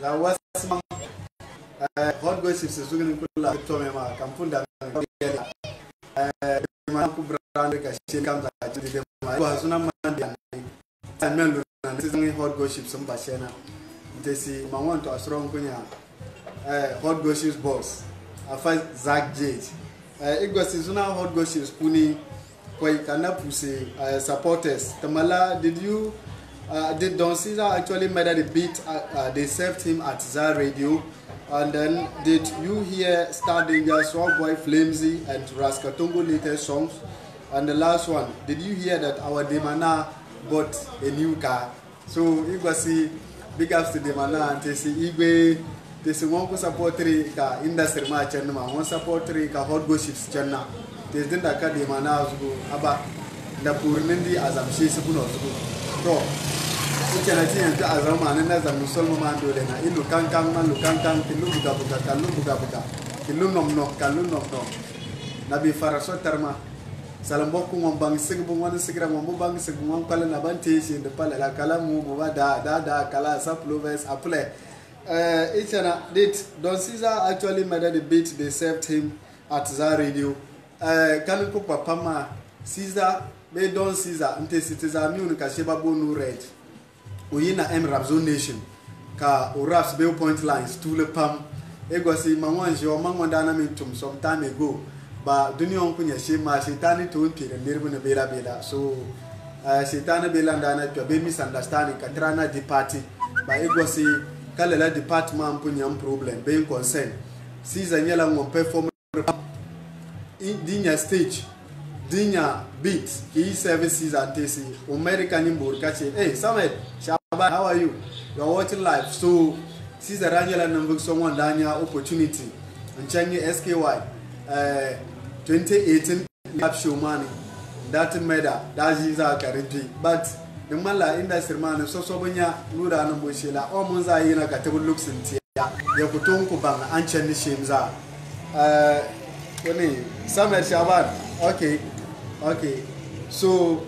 La was hot gossips is going to pull up to me, Kampunda, Manku brand, she comes at the Wazuna Mandian, and Melbourne, and this is hot gossips on Bashena. They see Mawan to a strong Kunya, hot gossips boss, a fight Zach Jade. It was Suna hot gossips Puni, Koi Kanapusi, supporters. Tamala, did Don Caesar actually made the beat? They served him at Zar Radio. And then, did you hear Star Danger, Swag Boy, Flamesy, and Raskatongo latest songs? And the last one, did you hear that our Demana bought a new car? So, you go see big ups to Demana and they see Igwe, they see one support three ka industry match and one support three ka hot gossips channel. They didn't that Demana go about the Purnindi as I'm chasing go. Ikanati yanzu a zamanin na zamu Solomon dole na ilu kankan kilu buga kilu nom kalu nom na bi faraso tarma salambo ku ngom bang sigbu wan sigra ngom bang sigbu wan kala na bante shi de pala la kala mu bu da kala saplovers apply ichana did Don Caesar actually made the beat they served him at Zar Radio kan ku papa ma Caesar be Don Caesar nte citizen mi unika sheba bonu red Uyina M Rapzone Nation ka Raps Bell Point Lines to le pam egosi manwanji o mangwanda na mintum some time ago ba dunia onkunya shema shetani to mpire ndirbu na bela so shetani bela ndana to be misunderstanding katrana di party ba egosi kala la department mpunya problem be concern Caesar nyela ngom perform dinya stage dinya beat ki services antesi American imbur kache hey Samuel how are you? You are watching live. So, Caesar Angela Nambook someone Danya opportunity and Changi SKY 2018 lab show money. That matter, that is our currently. But the Mala industry man, so Sobonya, Luda Nambushila, or Monza in a category looks in Tia, Yakutonko Bang, and Chani Shimza. Samuel Shaban, okay. So,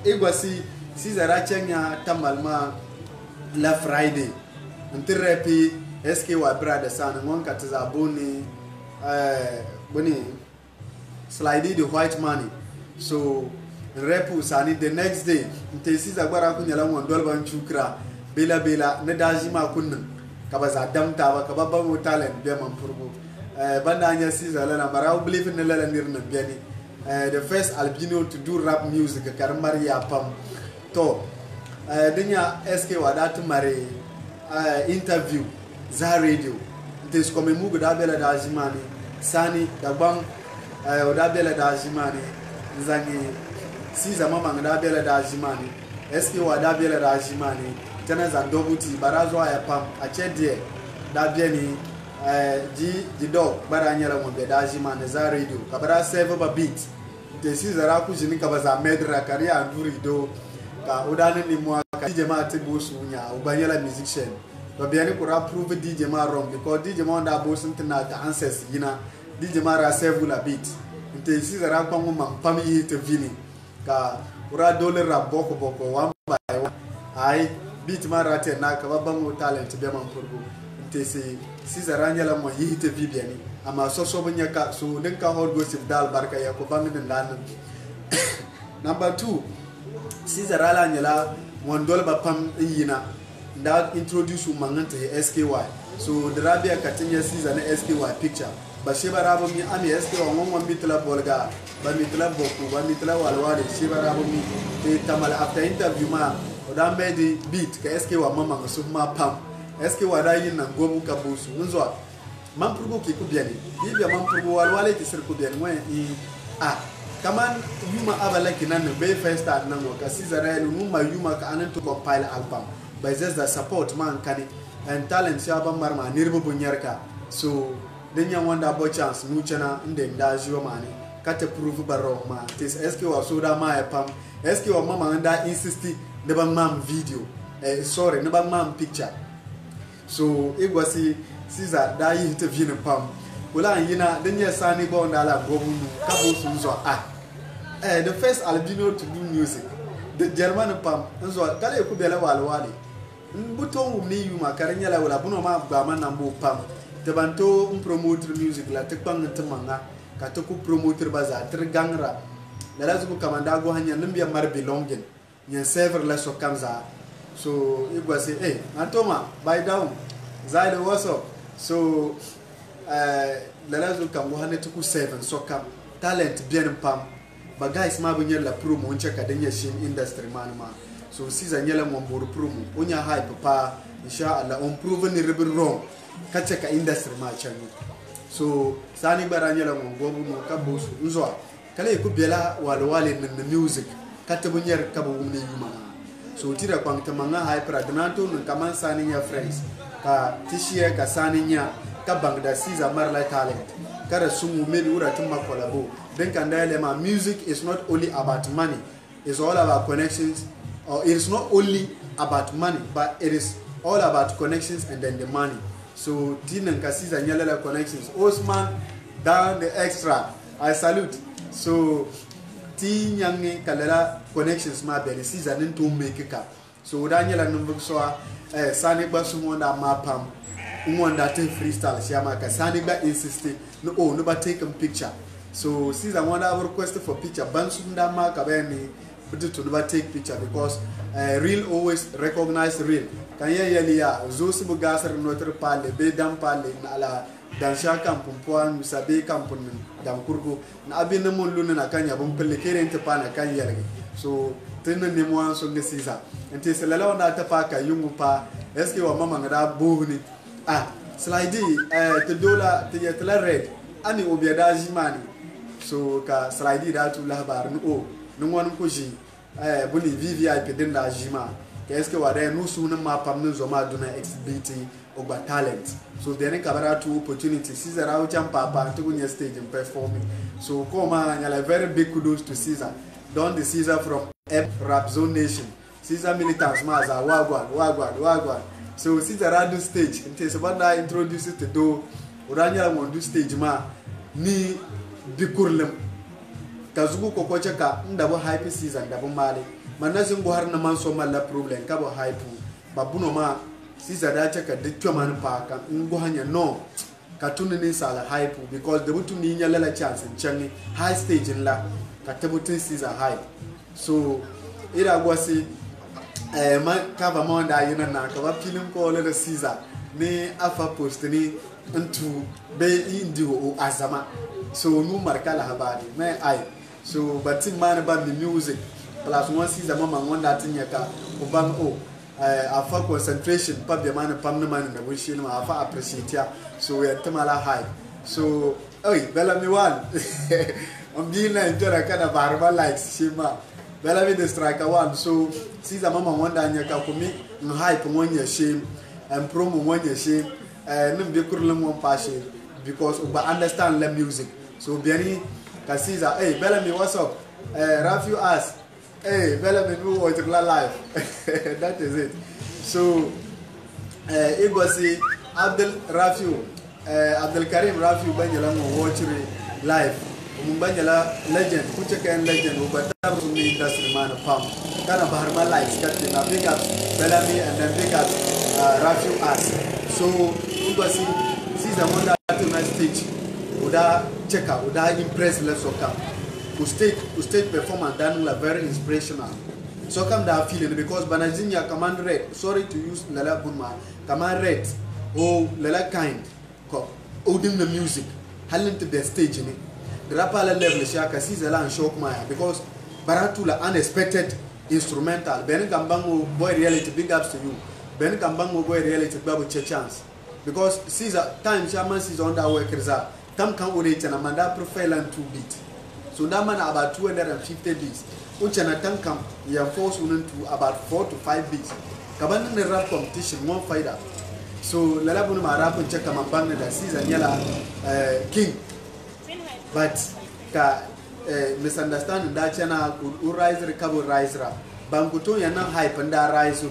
it was Caesar Achenya Tamalma. La Friday until repi SKY brother son one katiza boni slide the white money so repu sani the next day until Caesar gwara kunyala ngondol ban chukra bela ne dajima kunnan kabaza damta ba kababa mo talent be man purgo banda anya Caesar la mara believe in la nirna biani the first albino to do rap music karmaria pam to Denya SK wadatu mare interview Zar Radio ntes kome mugu dabela da jimani sani dagbang dabela da jimani nzangi Caesar mama dabela da jimani SK wadabela da jimani tena za dobuti barazo ya pam achedie dabieni ji dog baranyala ngombe da jimani Zar Radio kabara save ba beat ntes Caesar akujini kabaza medra karia anduri do ka udane ni mwa ka DJ ma tibusu nya ubanyala musician babiani kura prove DJ ma wrong because DJ ma onda bosun tina the answers yina DJ ma ra save la beat inte Caesar akwa ngoma pam yi te vini ka ura dole ra boko one by one ai beat ma ra te na ka babango talent be man purgo inte si Caesar anyala mo yi te vibiani ama so bunya ka so den ka hot gossip dal barka ya ko bangin lan number 2 Caesar ala nyala wondol ba pam yina that introduce mangante SKY so the rabia katinya Caesar na SKY picture ba sheba rabo mi ami SKY ngomwa mitla bolga ba mitla boku ba mitla walwale sheba rabo mi te tamal after interview ma oda made beat ka SKY mama ngasuma pam SKY da yin na gomu kabusu nzwa mamprugo ki kubiani bibia mamprugo walwale ki sir kubiani mwe kaman yuma abala kinan be first start nango ka Caesar numa yuma ka anan to compile album by just the support man kani and talent ya ban marma nirbu bunyarka so denya wanda bo chance nu chana inde nda jiwa mani kata prove baro ma tis SK wa so da ma pam SK wa mama nda insist ne ban mam video sorry ne ban mam picture so igwasi Caesar da yi interview ne pam wala yina denya sani bo ndala gomu kabo sunzo the first albino to do music the German pam nzo kale ku bela walwale buton ni yuma karanya la wala buno ma ba man nambo pam te banto promoter music la te bang te manga ka te ku promoter baza ter gangra la lazu kamanda go hanya numbiya mar belonging nyen server la so kamza so igwa say hey antoma buy down zaide what's up so la lazu kam go hanya te ku 7 so kam talent bien pam ba guys ma bunyer la promo on cheka denya shin industry man ma so siza nyela momboro promo onya hype pa inshallah on proven ni rebel wrong kacheka industry ma changu so sani baranyela ngombo mo kabusu nzo kale ko bela wale na music katabunyer kabo umne yuma so tira kwang tamanga hype radnato no kaman sani nya friends ka tishie ka sani nya ka bangda siza marla talent kada sumu meli ura tumma kolabo then can ma music is not only about money, it's all about connections, or it is not only about money, but it is all about connections and then the money. So Tinan Kasisa Nyala connections, Osman down the extra, I salute. So T Yangi Kalela connections ma belly season into make it up. So Daniela number so Sani Basumunda Mapam Umwanda take freestyle Siamaka Sani ba insisted no but take a picture. So since I want to have requested for picture, Bansunda Mark Abeni put it to never take picture because real always recognize real. Can you hear Zosibu Gasser Notre Pale, Bedam Pale, Nala, Dansha Campumpuan, Musabe Campun, Damkurgo, Nabinamun Luna Kanya, Bumpele into Pana Kanya. So Tena Nemoan so the Caesar. And tis a little Natapaka, Yumupa, Eski or Mamma Bohuni. Ah, Slidey, Tedola, Tiyatla Red, Ani Obiadaji Mani. So ka slide da tu la bar no no won ko ji buni VVIP din da jima ka eske wa da no su na ma pam no zo ma duna exhibiting ogba talent so there ka bara two opportunity Caesar out jam papa to go stage and performing so come on a very big kudos to Caesar don the Caesar from Rap Zone Nation Caesar militants ma za wagwan so Caesar do stage until somebody introduce it to do uranya won do stage ma ni bikurlem kazugu kokocha ka ndabo hype season ndabo mali manazin go har na man so mala problem ka bo hype babuno ma season da chaka de twama pa ka ngo hanya no ka tunni sala hype because the butu ni nya lala chance nchani high stage la ka tabutin season hype so ira gwasi man ka ba mon da yina na ka ba film ko le season ni afa post ni into be indi o azama so no marka la habari me ai so but man ba the music plus one season mama wonder tin yaka o ban o afa concentration pa be man pam no man na bo shi ma afa appreciate ya so we tamala high so oi bela mi wan on bi na njora kana barba likes shima bela mi the striker one so season mama wonder nyaka ko mi no hype won ya shame and promo won ya shame nim be kurlum won pa shame because we understand the music. So Biani Kasiza, hey Bellamy, what's up? Rafiu asked, hey Bellamy, who was live? That is it. So it was Abdul Rafiu, Abdul Karim Rafiu Banyala watching live. Mumbanyala legend, Kuchakan legend, who but from the industry man of Pam. Kind of Harma likes Captain. Now big up Bellamy and then big up Rafiu asked. So it was Caesar won that to my stage. Uda check out, Uda impress less so come. Stage performance done very inspirational. So come that feeling because Banazinya command red. Sorry to use Lala Bunma. Command red. Oh Lala kind. Holding the music. Halling to the stage in it. The rapper level Shaka Caesar and shock Maya because Baratula unexpected instrumental. Ben Gambango boy reality big ups to you. Ben Gambango boy reality babu chance. Because Caesar time Shaman is on that workers are. Tam can orate and Amanda profile and 2 beat. So that man about 250 beats. Uchana tam come you force to about 4 to 5 beats. Kaban the rap competition one fighter. So Lalabun rap and check Amambang that Caesar Yala king. But misunderstanding that channel could rise recover rise rap. Bankuto yana hype and that rise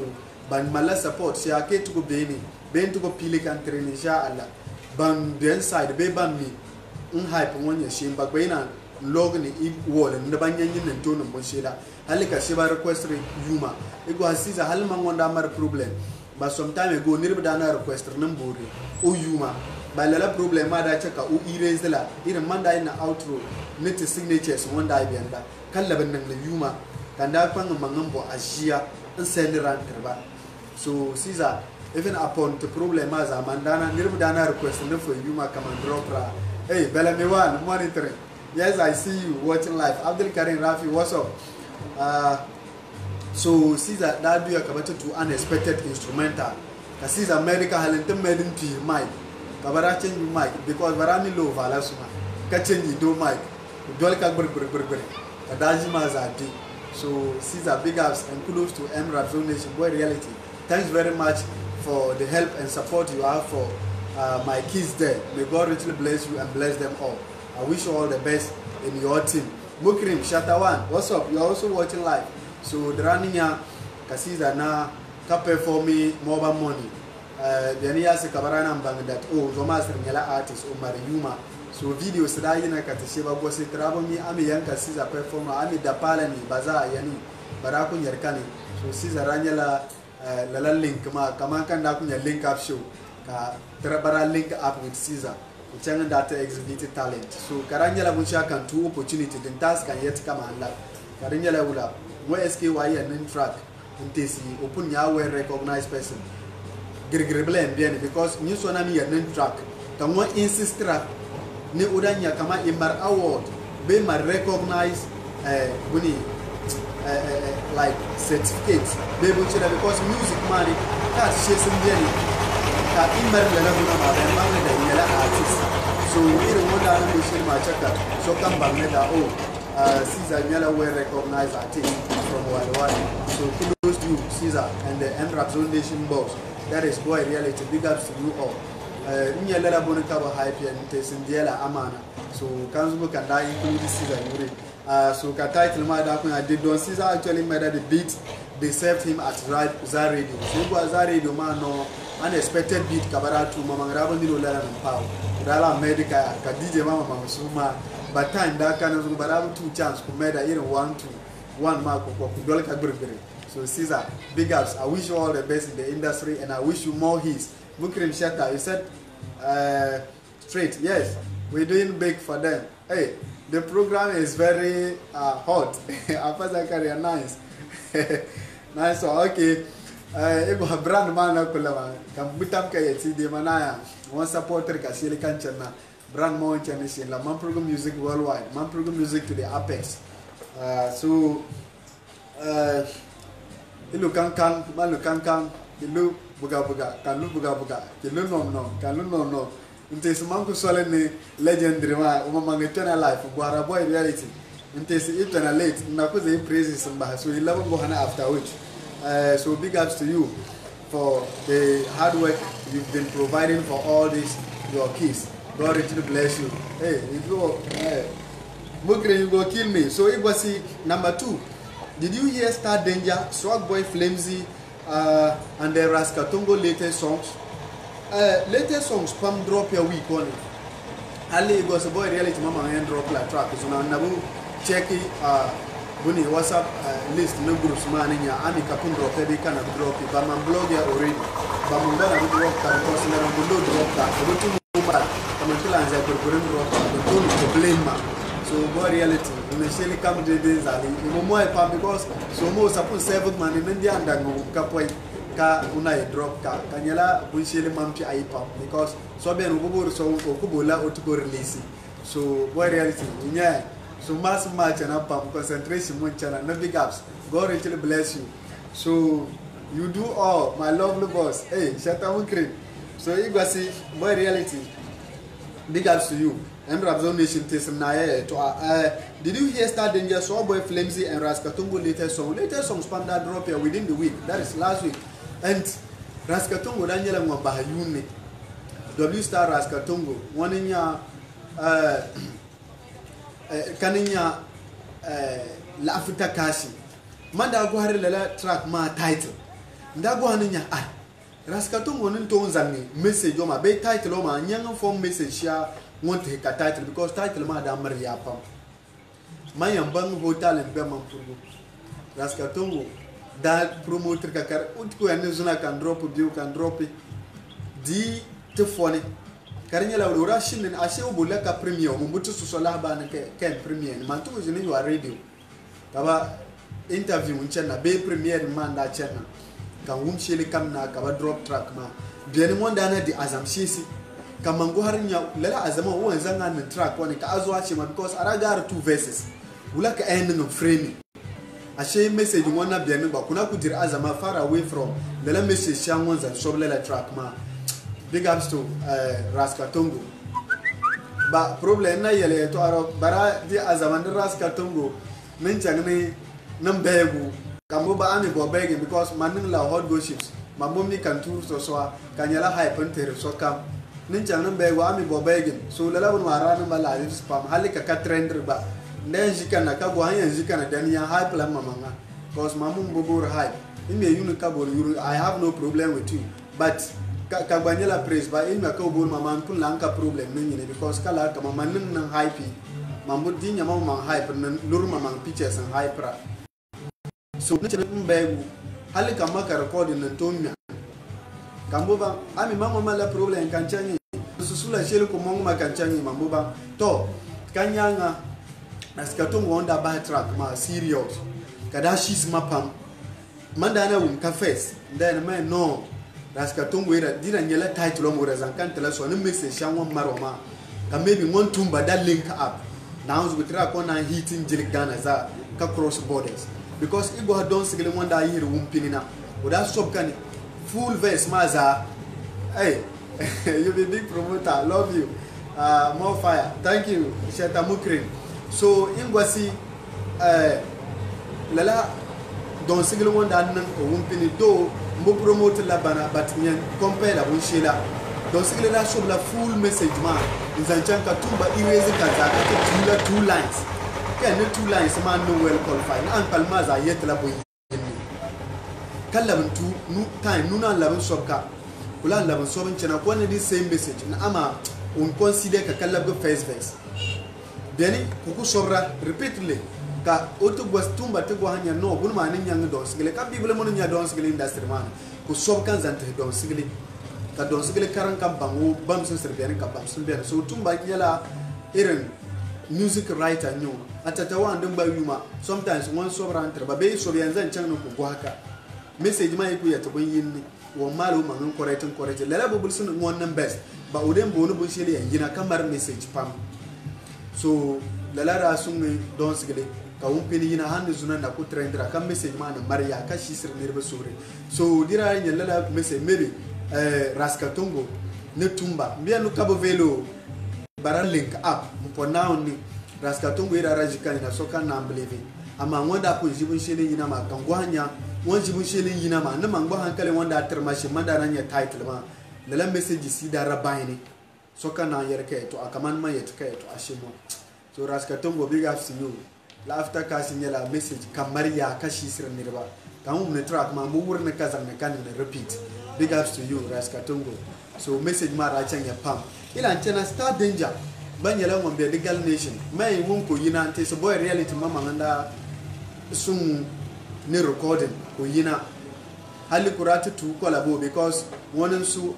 ban mala support she ake to go beni. Ben to go pilikan train inshallah. Ban the inside be ban me hype one ya shame but when log ni wall and the banyan and tone of Moshela. Halika Shiba request yuma. It was Caesar Halman wonder mar problem. but some time ago nirba dana request nan bori o yuma ba la problema da chaka o erase la irin manda ina outro net signatures wanda ai bianda kallaban nan na yuma kanda kwanga mangambo ajia in send ran karba so Caesar even upon the problema za mandana nirba dana request nan for yuma come and drop ra hey Belamewan monitoring. Yes, I see you watching live. Abdul Karim Rafi, what's up? So Caesar that do akabato to unexpected instrumental. Caesar America halente medin to mic. Kabara change mic because barani low vala suma. Ka change do mic. Dol ka gur. Kadaji mazadi. So Caesar big ups and kudos to Emrap Zone Nation Boy Reality. Thanks very much for the help and support you have for my kids there. May God richly bless you and bless them all. I wish you all the best in your team. Mukrim Shatawan, what's up? You're also watching live. So the running here, Caesar na ka perform me mobile money. The near se kabarana mbang that oh Thomas Ringela artist Omar Yuma. So video sada yina katasheba go se trabo mi ami yanka Caesar performer ami dapala ni baza yani barako nyarkani. So Caesar ranyala la link ma kama kan da kunya link up show ka trabara link up with Caesar. Channel data exhibited talent. So Karangela Bucha can two opportunity the task can yet come and lap. Karangela Ula, where SKY and then track in TC, open Yahweh recognized person. Grigrible and Bien because New Sonami and then track. Come one insist track. Ni Udanya Kama Imbar Award. Be my recognized bunny like certificates. Be Bucha because music money that's chasing Bien. So we don't want to share my checker. So come back later. Caesar Nyala will recognize artists from Wale. So kudos to you, Caesar, and the Emrap Zone Nation boss. That is Boy Reality. Big ups to you all. Nyala Bonitaba hype and Tessindiela Amana. So Kanzuko can die include Caesar Yuri. So Katai Tilma I did don Caesar actually made the beat. They served him at Zar Radio. So it was Zar Radio man no unexpected beat kabara to mama ngarabu ndilo lala mpao dala medica ka DJ mama mamsuma but time da kana zu barabu two chance kumeda ile 1-1 mark kwa kudole ka gurugure. So Caesar big ups. I wish you all the best in the industry and I wish you more hits. Mukrim Shata, you said straight. Yes, we're doing big for them. Hey, the program is very hot. After career nice. Nice. So okay. Ego brand mana kula kam butam kay ti de manaya one supporter ka sili kanchana brand mo international la man program music worldwide man program music to the apex so ilu kan malu kan ilu buga kan lu buga ilu no kan lu no inte man ko sole ni legendary ma o ma ngetena life gwara Boy Reality inte si itana late na ko ze praises mba so 11 go hana after which so big ups to you for the hard work you've been providing for all these your kids. God richly bless you. Hey, you go, Mukre, you go kill me. So it was number 2. Did you hear Star Danger, Swag Boy Flimsy, and the Raskatongo latest songs? Latest songs, Pam drop your week on it. Ali goes a Boy Reality Mama and drop la track. So now Nabu check it. Bunny WhatsApp list no groups maninya ami kapun drop they can drop it but my blog ya already but my brother would drop that because na mundo drop that but to mobile kama kila anza kurkurun drop that don't complain ma so Boy Reality initially come the days ali imomo e pa because so mo suppose 7 man in India and no kapoi ka una drop ka kanyala bunshele mampi aipa because so be no bobor so okubola otugo release so Boy Reality nya so mass match and up concentration munchana no big ups. God richly bless you. So you do all my lovely boss. Hey, Shata Mukrim. So you go see Boy Reality. Big ups to you. Emrap Zone Nation did you hear Star Danger, Swag Boy Flimsy and Raskatongo latest song? Latest song span that drop here within the week. That is last week. And Raskatongo Daniela Mwabahayuni. W Star Raskatongo. One in your kaninya lafuta kashi manda go hari la track ma title ndago haninya Raskatongo nto nzangi message o ma be title o ma nyanga form message ya want ka title because title ma da mariya pam mayambang hotel en be man purgo Raskatongo da promoter ka kar utko ya zuna kan drop biu kan drop di te fone karinya la ora shinin ashe ubulla ka premier mo mutu su sola ba ne ke premier man tu jini yo radio kaba interview nchana be premier man da chana kan wum sheli kam na kaba drop track ma bien mo da na di azam shisi kamango harinya lala azama wo zanga na track wani ka azwa ce ma because aragar two verses wula ka end no frame ashe message wona bien ba kuna ku dir azama far away from lala message shan won za shop lala track ma big ups to Raska Tongo ba problem na yele to aro bara di azama ni Raska Tongo men changni nam begu kambo ba ami bo begu because manin la hot go ships mambo mi kan tour so kanyala hype enter so kam nin changni begu ami bo begu so lala won wara na bala di spam halika ka trender ba nden jikana ka go hanya jikana dan ya hype la mamanga because mamun bobor hype ime yunu ka bor yuru I have no problem with you but ka banyala praise ba in ka bor maman kun la ka problem nin ne because kala ka maman nan hype mambo di nyama man hype nan lur maman pictures and hype ra so nin changni begu halika maka recording nan tonya kambo ba ami mama la problem kan changi susula shelu ko mama kan changi mambo ba to kanyanga Raska Tongo onda ba track ma serious kada shis mapam mandana wum ka face then man no Raska Tongo ira dira nyela title mo rezan kan tela so ne message shan won maroma ka maybe one tumba that link up now we track on hitting jilik Ghana za ka cross borders because igo don sigle wanda yiri wum pinina oda stop kan full verse maza hey you be big promoter love you more fire thank you Sheta Mukrin so ingwasi lala don sigle wanda nan ko wumpini do mbo promote la bana batnyen compare la bunshila don sigle la show la full message man nzanchanka tumba iwezi kaza ka two lines can two lines man no well qualified an palmaza yet la boy kallam tu nu time nuna labin sobka kula labin sobin chana ko ne the same message na ama on consider ka kallab go face face beni kuku sobra repeatedly ka oto gwas tumba te go hanya no bun manin yang don sigle ka bible mon nya don sigle industry man ku sob kan zante don sigle ka don sigle karan kam bangu bam sun sir beni ka bam sun beni so tumba yala irin music writer nyo atata wa ndin ba yuma sometimes one sobra antre ba be so yanzan chan no ku go haka message mai ku ya to bun yin wo malo man correct lala bubul sun wannan best ba odem bonu bun shele yangina kamar message pam so lalara sun don sigile ka wumpini yina hande zuna na ku trendra kan message ma na mariya ka shi sir nirbe sore so dira yin lala message maybe Raska Tongo ne tumba mbia no kabo velo bara link up mpo now ni Raska Tongo ira rajika na soka na believe ama wanda ko jibun shele yina ma kan gwanya won jibun shele yina ma na mangbo hankale wanda termashi mandara nya title ma lala message si dara bayni soka na yerke to akaman ma yetke to ashimo so Raska Tongo big ups to you la after casting la message kamar ya kashi sir nirba kamu ne track ma mu wurna kazan ne kan ne repeat big ups to you Raska Tongo so message ma ra chan ya pam ila antena star danger banyala ngombe legal nation mai won ko yina ante so boy reality mama nganda sun ne recording ko yina hali kurati tu collabo because wonen su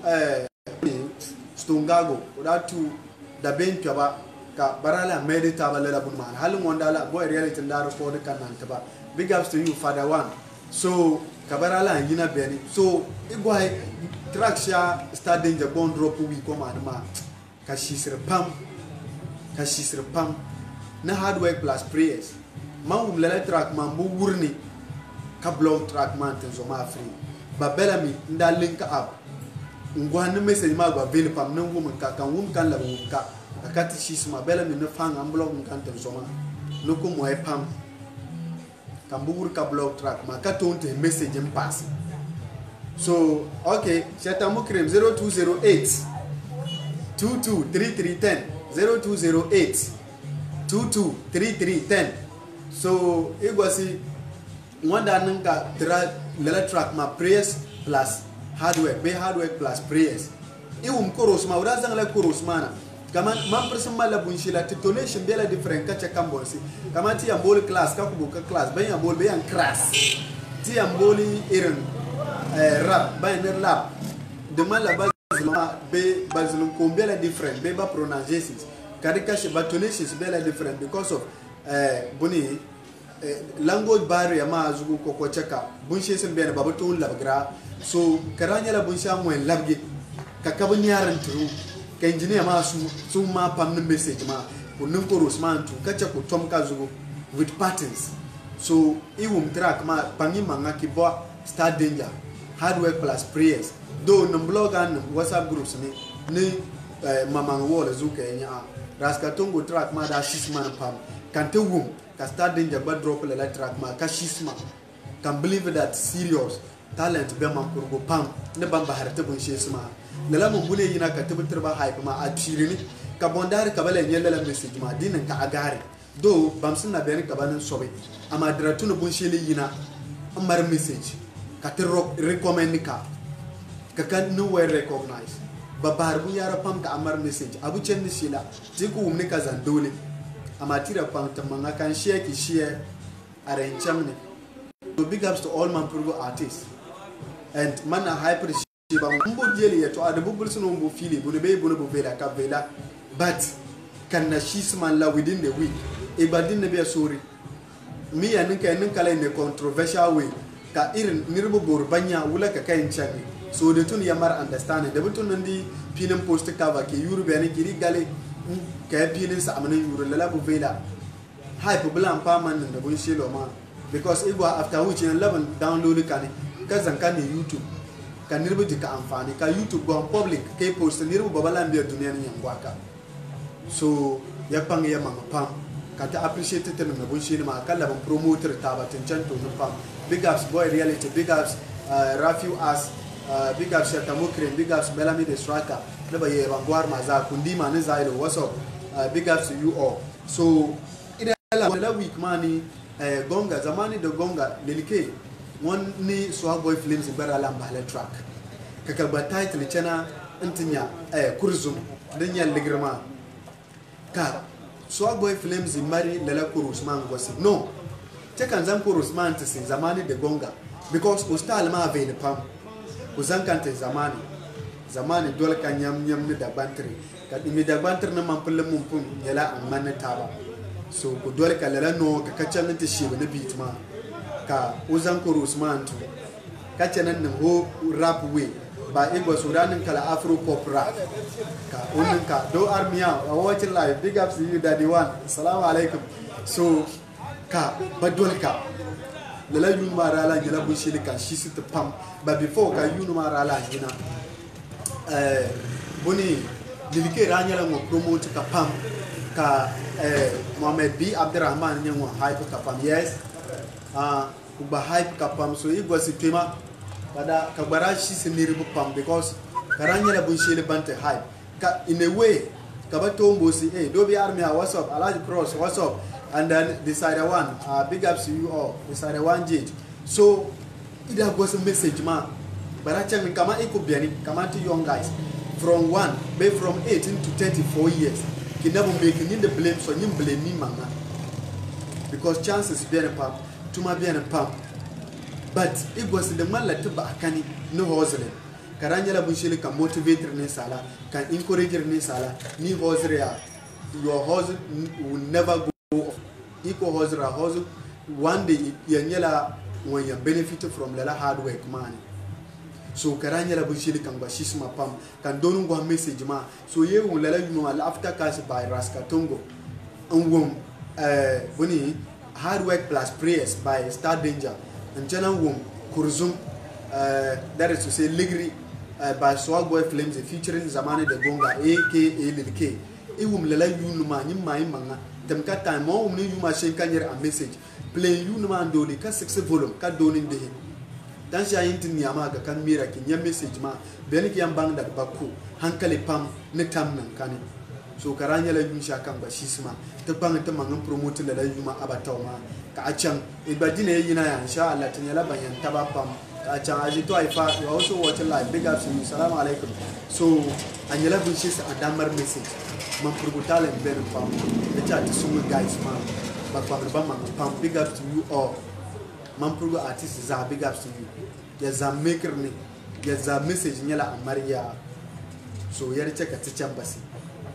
stongago uratu da ben ba ka barala medita balela bunman halin wanda la boy reality da record kan nan ba big ups to you father one so ka barala yina beni so igwai track sha start danger bond drop we come ma ka shisir pam na hard work plus prayers man lala track man bu wurni ka blog track man ten zo ma free ba belami nda link up ngwana message ma ba vel pam nan wum ka kan wum kan la wum ka akati shisma belami na fang am blog kan ten zo ma no ko mo pam kan bu wur ka blog track ma ka tonte message en pass so okay Sheta Mukrim 0208 223310 0208 223310 so igwasi wanda nanga tra lala track ma prayers plus hardware plus prayers iwum koros ma urazang la koros mana kama man person mala bunshila titulation bela different kacha kambonsi kama ti ambol class ka kubuka class ben ambol ben class ti amboli irin rap ba ne rap de man la base be bazulum ko bela different be ba pronunciations kadika she ba tonations bela different because of buni language barrier ma azugu ko cheka bun she sen bena babu tun labgra so karanya la bun sha mo labge ka kabun yaran turu ka engineer ma su ma pam ne message ma kunun ko rosman tu kacha ko tom ka zugu with patterns so iwum track ma pangi manga ki bo start danger hard work plus prayers do no blog and WhatsApp groups ni mama wala zuka nya raska tongo track ma da shisman pam kan te wum ka start danger ba drop la track ma ka shisma can believe that serious talent be man kurgo pam ne bamba harta bun shisma lala mun bune yina ka tabbatar ba hype ma a tirini ka bondar ka bala nyella la message ma dinin ka agare do bamsin na bene ka banin sobe ama dratunu bun shele yina amar message ka te recommend ka kan no way recognize babar bu yara pam ka amar message abu chen ni shila jiku umne ka zandole ama tira pam ta manga kan share ki share are chamne so big ups to all man pro artists and man a hyper ba mbo jeli ya to adabu bulsuno mbo fili bu be bu no vela ka vela but kan na shisman la within the week e badin ne be sorry mi ya nin kala ne controversial way ka irin nirbu borbanya wula ka kayin chani so de tun yamar understanding de butun ndi pinin post cover ke yuru be ne kiri gale ka pinin sa amana yuru la bu vela hype bulan pa man da bun shelo ma because igwa after which in level download kan kazan kan YouTube kan nirbu dika amfani ka YouTube go public ke post nirbu babalan be duniya ni yangwaka so ya pang ya mama pam kata appreciate te na bun shelo ma kala ban promoter ta batin chanto no pam big ups boy reality big ups Rafiu as big ups Shata Mukrin, big ups Bellamy the striker, never ye Bangwar Maza, Kundima Nizailo, what's up? Big ups to you all. So, in a week, money, Gonga, Zamani the Gonga, Lilike, one ni Swag Boy Films in Beralam Ballet track. Kakabatai Tlichana, Antinya, Kurzum, Denya Ligrama. Ka, Swag Boy Films in Mari Lela Kurusman was no. Take an Zam Kurusman to see Zamani the Gonga, because Ustal ma avail pam. Uzankante zamani dole kan yam ni da bantri ka dimi da bantri na man pulle mun pun yala amman na taba so ko dole ka lala no ka kacan ta shi na beat ma ka uzanko Usman to kacan nan ho rap way ba igbo sudanin kala afro pop rap ka onin ka do armiya watching live big ups to you daddy one assalamu alaikum so ka ba dole ka lala yun marala ngila bushili kan shi sit pam but before ka yun marala ngina boni dilike ranyala ngo promote ka pam ka Mohamed B Abdurrahman nyango hype ka pam yes uba hype ka pam so igwa sitema kada ka barashi siniribu pam because karanyala bushili bante hype ka in a way ka batombo si do be army what's up Alaji Cross what's up. And then the side one, big ups to you all. The side one judge. So it was a message, man. But actually, come on, it could be any come on to young guys from 18 to 34 years. Can never make the blame, so you blame me, man. Because chances be a pump, to my be a pump. But it was the man like to Bakani, no hustling. Karangela Bushili can motivate Renesala, can encourage Renesala, ni hosrea. Your hustle will never go. Equal hustle one day yanyela when you benefit from lala hard work money. So karanyela bushili kan bashisma pam kan donu go message ma so ye won lala you know after cash by Raska Tongo won buni hard work plus prayers by Star Danger and channel won kurzum that is to say ligri by Swag Boy Films featuring Zamani the Gonga aka Lilike e won lala you know ma nyima manga dem ka time mo umni you machine kanyer a message play you no man doli ka 6 volume ka doni de dan sha yintin ni ama ga kan mira kin ya message ma ben ki yan bang da bakku hankali pam ne tam nan kani so karanya la yun sha kan ba shisma ta bang ta mangan promote la yuma abataw ma ka achan e badine yina ya insha Allah tin yala bayan tabapam ka achan aji to ai fa you also watch live big ups to you assalamu alaikum so anyala bin shi a damar message man purgutale ben pam the chat sumu guys man but ba man pam big ups to you all man purgo artist za big ups to you ya za maker ne ya za message nyala amarya so yar ce ka ta basi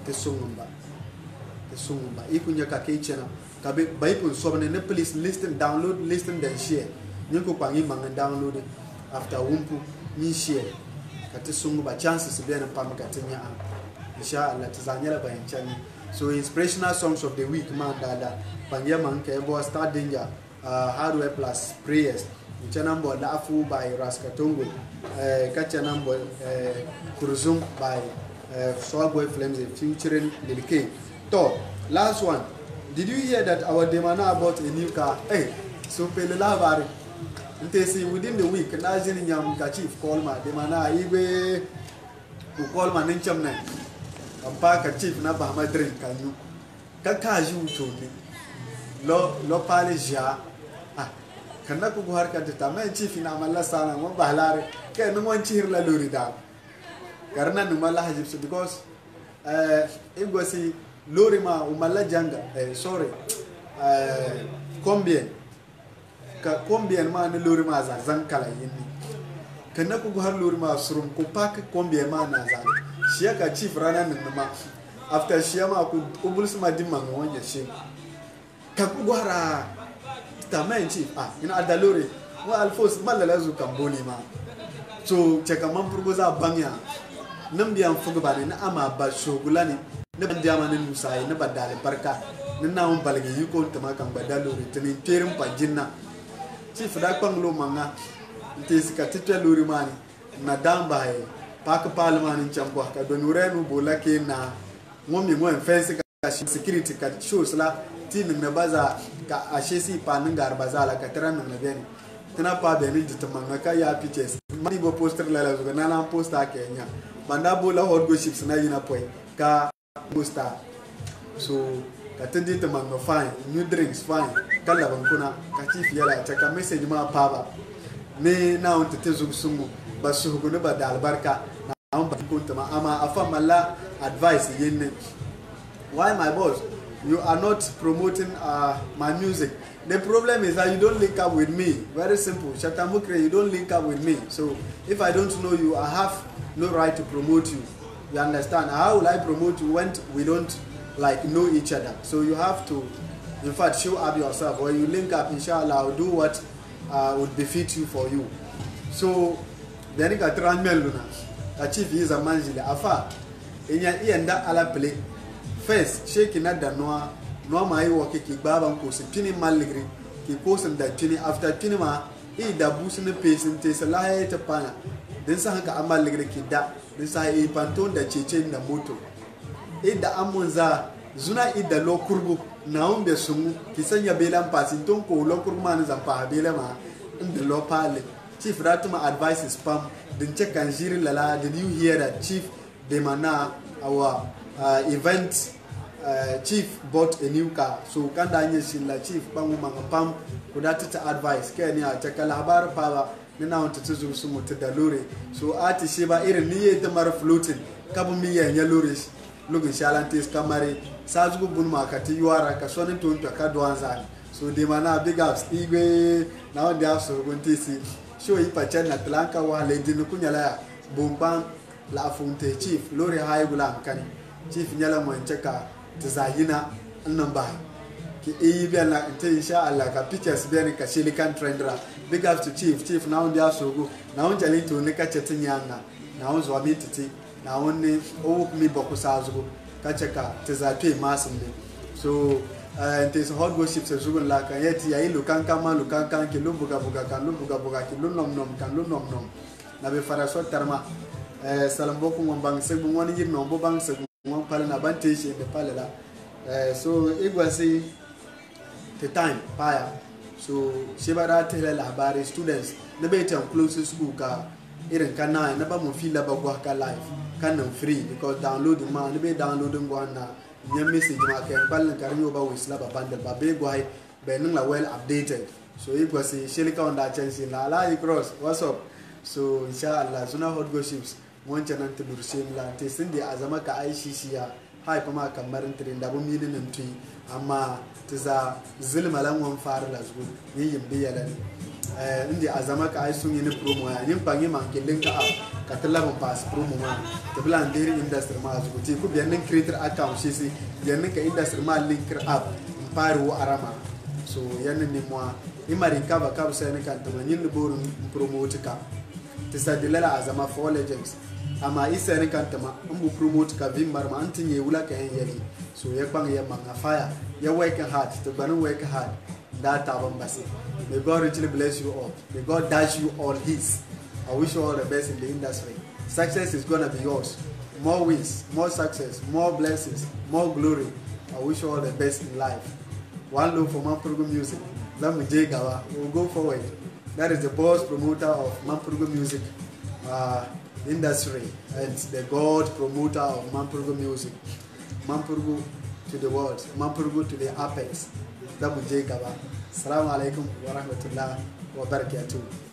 ta sungun ba ikunya ka kai chena ka be bai pun so ne please listen download listen then share nyiko kwangi manga download after wumpu ni share ka ta sungu ba chances be na pam ka tinya insha Allah ta zanyala bayan chani. So inspirational songs of the week man dada bangia man ke bo start danger hardware plus prayers chanambo lafu by Raskatongo kachanambo Kurzum by Swagboy Flames featuring Lil K. To last one, did you hear that our Demana bought a new car? Hey, so pele lavari ntesi within the week na jini nyam ka chief call ma Demana ibe ku call ma nincham na ampa ka chief na ba ma drink kanyu ka kaji uto ni lo pale ja kana ku har ka ta mai chief na malla sana mo bahlare ke no mon chir la lori da karna no malla hajib so because igwasi lori ma umalla janga sorry combien ma ne lori ma za zan kala yini kana ku har lori ma surum ko pak combien ma na za shiya ka chief rana nan ma after shiya ma ku ubulsu ma dimma wonje shi ka ku gwara ta mai chief ina adalore wa alfos mallala zu kamboli ma so cheka man furgoza banya nam biyan fuga ba ne na ama ba shogulani na bandiya ma nan musai na badale barka nan na mun balge yi ko ta makan badalore tinin terin pajinna chief da kwanglo manga ntisika titwe lori mani na damba he pak parliament chambo ka donurenu bolake na ngomi mo fence ka security ka shows la tin na baza ka ashesi panin garbaza la ka tran na beni tana pa beni ditamanga ka ya pictures mani bo poster la la zo na poster Kenya banda bola hot gossips na yina poi ka poster so ka tindi tamanga fine new drinks fine kala ban kuna ka chief yala ta ka message ma paba ne na on tete zugusumu basu hukunu ba da albarka na on ba kunta ma ama afa malla advice yin why my boss you are not promoting my music. The problem is that you don't link up with me. Very simple. Shatamukre, you don't link up with me. So if I don't know you, I have no right to promote you. You understand? How will I promote you when we don't like know each other? So you have to, in fact, show up yourself. When you link up, inshallah, I'll do what would befit you for you. So then you got Ranmeluna. Achieve is a manjile. Afa, inya ienda ala play. First, shaking at the no my work ki baba ko se tini maligri ki ko sen da tini after tini ma da busin the pace te se la ta pana den sa haka amaligri ki da den sa panton da cece da moto da amunza zuna da lo kurbu na umbe sumu ki sanya belan pasin ton ko lo kurma ni zampa bela ma inda lo pale chief ratuma advice spam den check and jiri lala. Did you hear that chief Demana our event chief bought a new car? So kanda nye shilla chief pangu manga pam kudati ta advice ke ni a chakala habar pawa nina on tutu sumu te dalure so ati shiba irin niye ta mar floating kabu miye nya lurish lugu shalantis kamari sazugu bunma kati yuara ka soni tuntu ka dwanza so Demana big ups igwe na on dia so gontisi show ipa chana tlanka wa lendinu kunyala bomban la fonte chief lori hay gulam kani chief nyala mo cheka tazayina annan ba ki biana inte insha Allah ka pictures biana ka shilikan trendra big up to chief na on dia sogo na on jali to ne ka chetinyanga na on zo mititi na on ne o mi boko sazugo ka cheka tazatwe masin ne so inte so hot gossip se zugo la ka yeti ya ilu kankama lu kankan ki lu buga kan lu buga ki lu nom nom na be fara so tarma salam boku ngombang se bu ngoni yirno bo bang se ngom pala na bantage de pala la so igwasi the time paya so shebara tele la habari students na be tan close school ka irin kana na ba mu fila ba gwa ka live kana free because download ma na be download ngwa na nya message ma ka pala karinyo ba wisla ba bundle ba be gwa be nang la well updated so igwasi shelika on da chance la cross what's up so inshallah suna hot gossips wancan nan ta durse la te sun da azama ka aishi shiya haifa ma kamar tirin da bun mini nan tuyi amma ta za zulmalan wan fara lasgo yin biyalan indi azama ka ay sun yini promo ya yin pangi man kelin ka ka tala ban pass promo ma to bilan deri industry ma azuti ku biyan nin creator account shi si biyan nin ka industry ma link up paru arama so yan ni mo imari ka ba ka sai ni kan tamanin borun promote ka tisa dilala azama for legends ama isa ni kan tama ambu promote ka vimbar ma antinye wula ka yan yari so ya bang ya manga fire ya work hard to banin work hard that album basi. May God richly bless you all. May God dash you all his. I wish you all the best in the industry. Success is gonna be yours. More wins, more success, more blessings, more glory. I wish you all the best in life. One love for Mampurugu Music. Lamu J Gawa. We'll go forward. That is the boss promoter of Mampurugu Music industry and the God promoter of Mampurugu Music. Mampurugu to the world. Mampurugu to the apex. Lamu J Gawa. Assalamu alaikum wa rahmatullahi wa barakatuh.